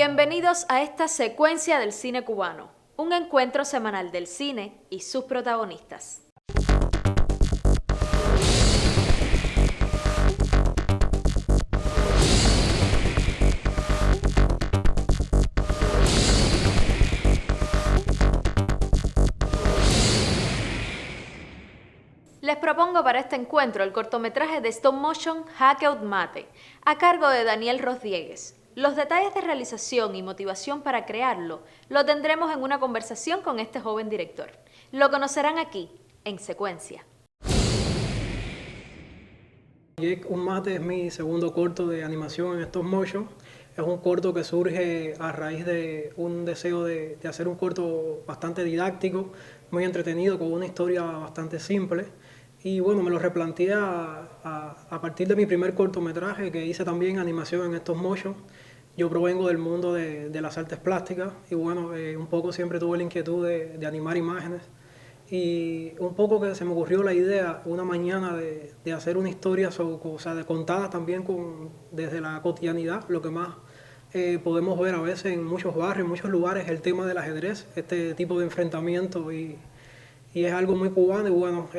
Bienvenidos a esta secuencia del cine cubano, un encuentro semanal del cine y sus protagonistas. Les propongo para este encuentro el cortometraje de stop motion Jaque Out Mate, a cargo de Daniel Rodríguez. Los detalles de realización y motivación para crearlo lo tendremos en una conversación con este joven director. Lo conocerán aquí, en secuencia. Jaque Out Mate es mi segundo corto de animación en stop motion. Es un corto que surge a raíz de un deseo de hacer un corto bastante didáctico, muy entretenido, con una historia bastante simple. Y bueno, me lo replanteé a partir de mi primer cortometraje que hice también animación en stop motion. Yo provengo del mundo de las artes plásticas y bueno, un poco siempre tuve la inquietud de animar imágenes. Y un poco que se me ocurrió la idea una mañana de hacer una historia, contada también desde la cotidianidad, lo que más podemos ver a veces en muchos barrios, en muchos lugares, el tema del ajedrez, este tipo de enfrentamiento y es algo muy cubano y bueno,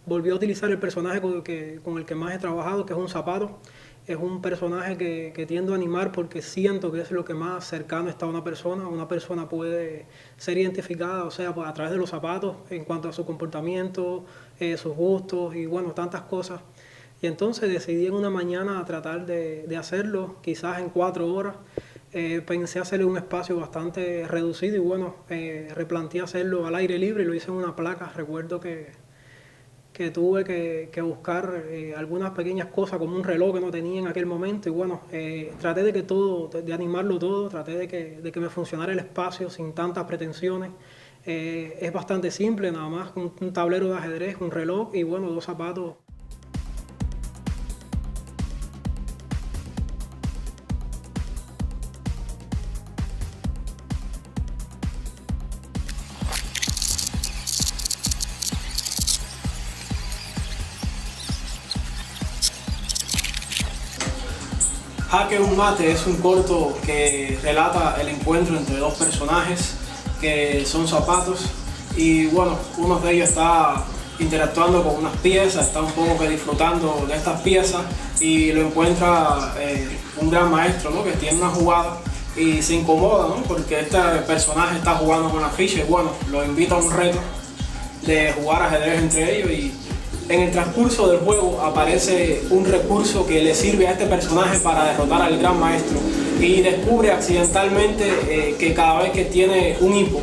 volví a utilizar el personaje con el que más he trabajado, que es un zapato. Es un personaje que tiendo a animar porque siento que es lo que más cercano está a una persona. Una persona puede ser identificada, o sea, pues, a través de los zapatos en cuanto a su comportamiento, sus gustos y bueno, tantas cosas. Y entonces decidí en una mañana tratar de hacerlo, quizás en 4 horas. Pensé hacerle un espacio bastante reducido y bueno, replanteé hacerlo al aire libre y lo hice en una placa. Recuerdo que tuve que buscar algunas pequeñas cosas como un reloj que no tenía en aquel momento y bueno, traté de animarlo todo, traté de que me funcionara el espacio sin tantas pretensiones. Es bastante simple, nada más un tablero de ajedrez, un reloj y bueno, 2 zapatos. Jaque Out Mate es un corto que relata el encuentro entre 2 personajes que son zapatos y bueno, uno de ellos está interactuando con unas piezas, está un poco que disfrutando de estas piezas y lo encuentra un gran maestro, ¿no? Que tiene una jugada y se incomoda, ¿no? Porque este personaje está jugando con la ficha y bueno, lo invita a un reto de jugar ajedrez entre ellos y en el transcurso del juego aparece un recurso que le sirve a este personaje para derrotar al gran maestro y descubre accidentalmente que cada vez que tiene un hipo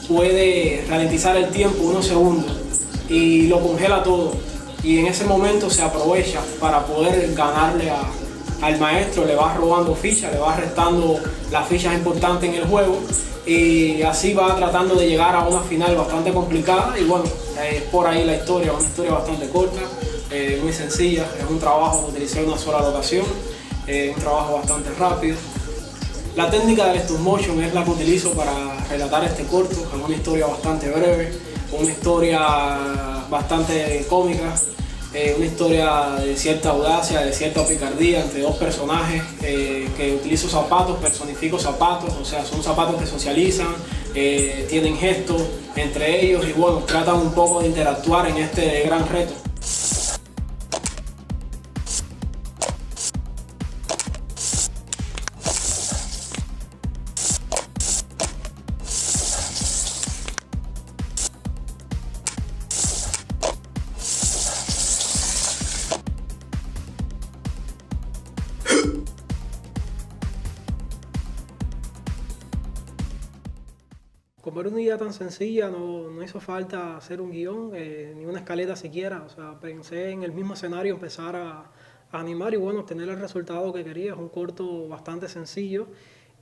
puede ralentizar el tiempo unos segundos y lo congela todo y en ese momento se aprovecha para poder ganarle al maestro, le va robando fichas, le va restando las fichas importantes en el juego y así va tratando de llegar a una final bastante complicada y bueno, por ahí la historia, una historia bastante corta, muy sencilla, es un trabajo que utilicé en una sola locación, un trabajo bastante rápido. La técnica del stop motion es la que utilizo para relatar este corto, es una historia bastante breve, una historia bastante cómica, una historia de cierta audacia, de cierta picardía entre 2 personajes que utilizo zapatos, personifico zapatos, o sea, son zapatos que socializan, tienen gestos entre ellos y bueno, tratan un poco de interactuar en este gran reto. Como era una idea tan sencilla, no hizo falta hacer un guión, ni una escaleta siquiera. O sea, pensé en el mismo escenario empezar a animar y bueno, obtener el resultado que quería. Es un corto bastante sencillo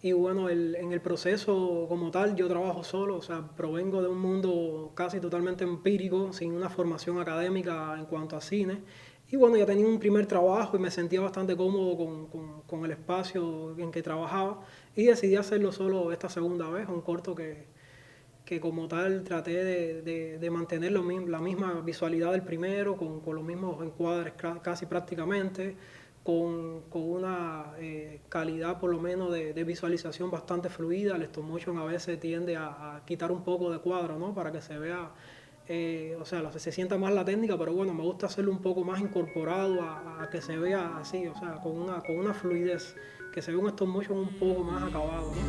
y bueno, en el proceso como tal yo trabajo solo, o sea, provengo de un mundo casi totalmente empírico, sin una formación académica en cuanto a cine. Y bueno, ya tenía un primer trabajo y me sentía bastante cómodo con el espacio en que trabajaba y decidí hacerlo solo esta segunda vez, un corto que como tal traté de mantener la misma visualidad del primero, con los mismos encuadres casi prácticamente, con una calidad por lo menos de visualización bastante fluida. El stop motion a veces tiende a quitar un poco de cuadro, ¿no? Para que se vea, o sea, se sienta más la técnica, pero bueno, me gusta hacerlo un poco más incorporado a que se vea así, o sea, con una fluidez, que se vea un stop motion un poco más acabado, ¿no?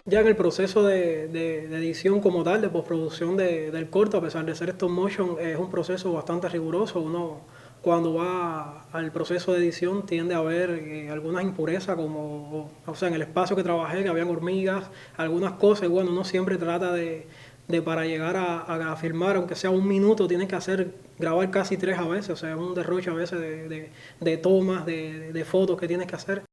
Ya en el proceso de edición como tal, de postproducción del corto, a pesar de ser stop motion, es un proceso bastante riguroso. Uno cuando va al proceso de edición tiende a ver algunas impurezas, como, o sea, en el espacio que trabajé, que habían hormigas, algunas cosas, y bueno, uno siempre trata de para llegar a filmar, aunque sea un minuto, tienes que grabar casi 3 a veces, o sea, es un derroche a veces de tomas, de fotos que tienes que hacer.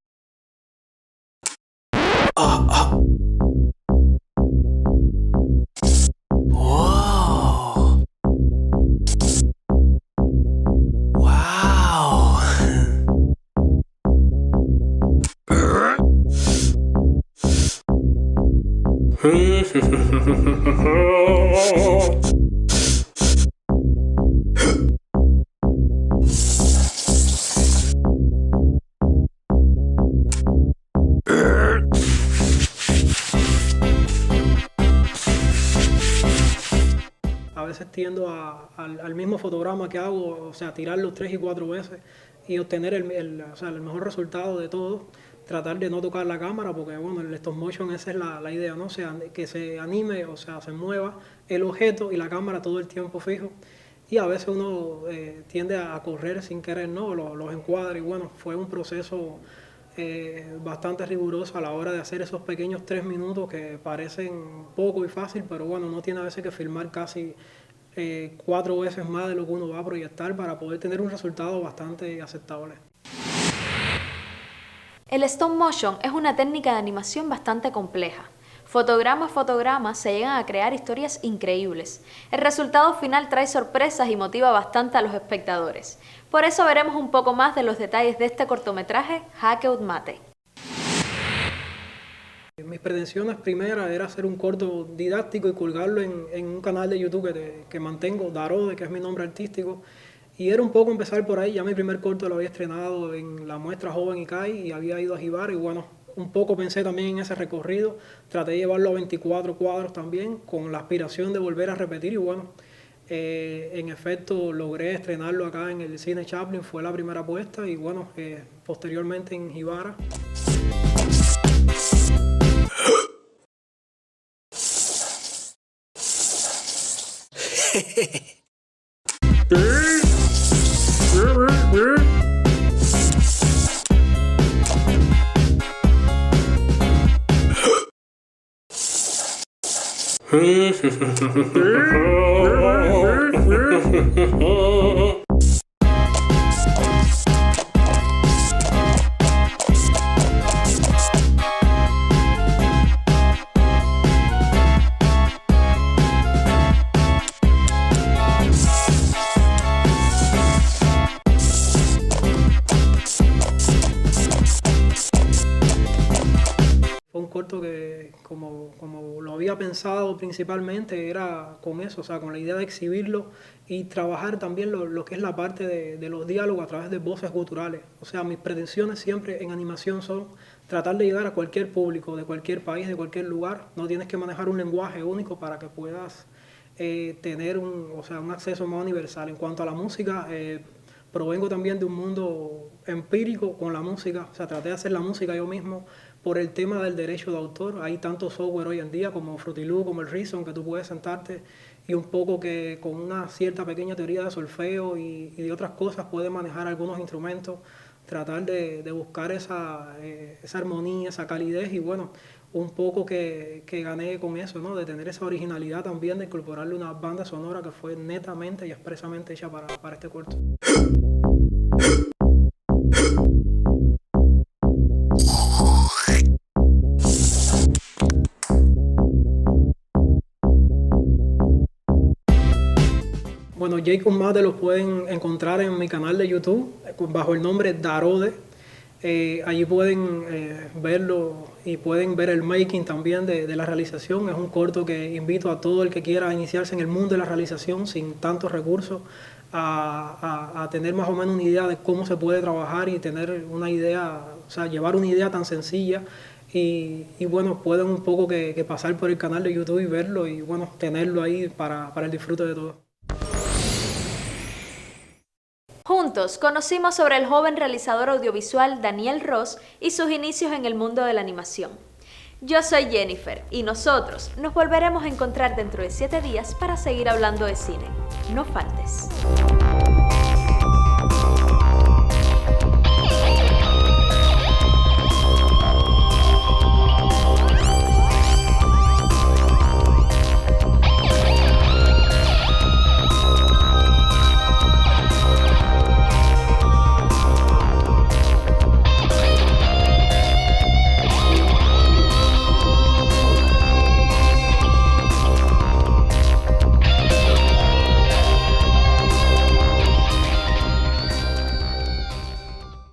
A veces tiendo al mismo fotograma que hago, o sea, tirarlo 3 y 4 veces y obtener o sea, el mejor resultado de todo. Tratar de no tocar la cámara, porque bueno, el stop motion esa es la idea, ¿no? O sea, que se anime, o sea, se mueva el objeto y la cámara todo el tiempo fijo. Y a veces uno tiende a correr sin querer, ¿no? Los encuadres, y bueno, fue un proceso bastante riguroso a la hora de hacer esos pequeños 3 minutos que parecen poco y fácil, pero bueno, uno tiene a veces que filmar casi 4 veces más de lo que uno va a proyectar para poder tener un resultado bastante aceptable. El stop motion es una técnica de animación bastante compleja. Fotograma a fotograma se llegan a crear historias increíbles. El resultado final trae sorpresas y motiva bastante a los espectadores. Por eso veremos un poco más de los detalles de este cortometraje Hackeud Mate. Mis pretensiones primeras era hacer un corto didáctico y colgarlo en un canal de YouTube que mantengo, Darode, que es mi nombre artístico. Y era un poco empezar por ahí. Ya mi primer corto lo había estrenado en la muestra Joven ICAI y había ido a Jibara, y bueno, un poco pensé también en ese recorrido. Traté de llevarlo a 24 cuadros también, con la aspiración de volver a repetir, y bueno, en efecto logré estrenarlo acá en el Cine Chaplin, fue la primera apuesta, y bueno, posteriormente en Jibara. Fue un corto que, como lo había pensado principalmente, era con eso, o sea, con la idea de exhibirlo y trabajar también lo que es la parte de los diálogos a través de voces guturales. O sea, mis pretensiones siempre en animación son tratar de llegar a cualquier público, de cualquier país, de cualquier lugar. No tienes que manejar un lenguaje único para que puedas tener un acceso más universal. En cuanto a la música, provengo también de un mundo empírico con la música, o sea, traté de hacer la música yo mismo por el tema del derecho de autor. Hay tanto software hoy en día como Fruity Loop, como el Reason, que tú puedes sentarte y un poco que con una cierta pequeña teoría de solfeo y de otras cosas puedes manejar algunos instrumentos, tratar de buscar esa armonía, esa calidez, y bueno, un poco que gané con eso, ¿no? De tener esa originalidad también, de incorporarle una banda sonora que fue netamente y expresamente hecha para este corto. Bueno, Jake Unmate los pueden encontrar en mi canal de YouTube bajo el nombre Darode. Allí pueden verlo y pueden ver el making también de la realización. Es un corto que invito a todo el que quiera iniciarse en el mundo de la realización sin tantos recursos a tener más o menos una idea de cómo se puede trabajar y tener una idea, o sea, llevar una idea tan sencilla y bueno, pueden un poco que pasar por el canal de YouTube y verlo y bueno, tenerlo ahí para el disfrute de todos. Juntos conocimos sobre el joven realizador audiovisual Daniel Ross y sus inicios en el mundo de la animación. Yo soy Jennifer y nosotros nos volveremos a encontrar dentro de 7 días para seguir hablando de cine. No faltes.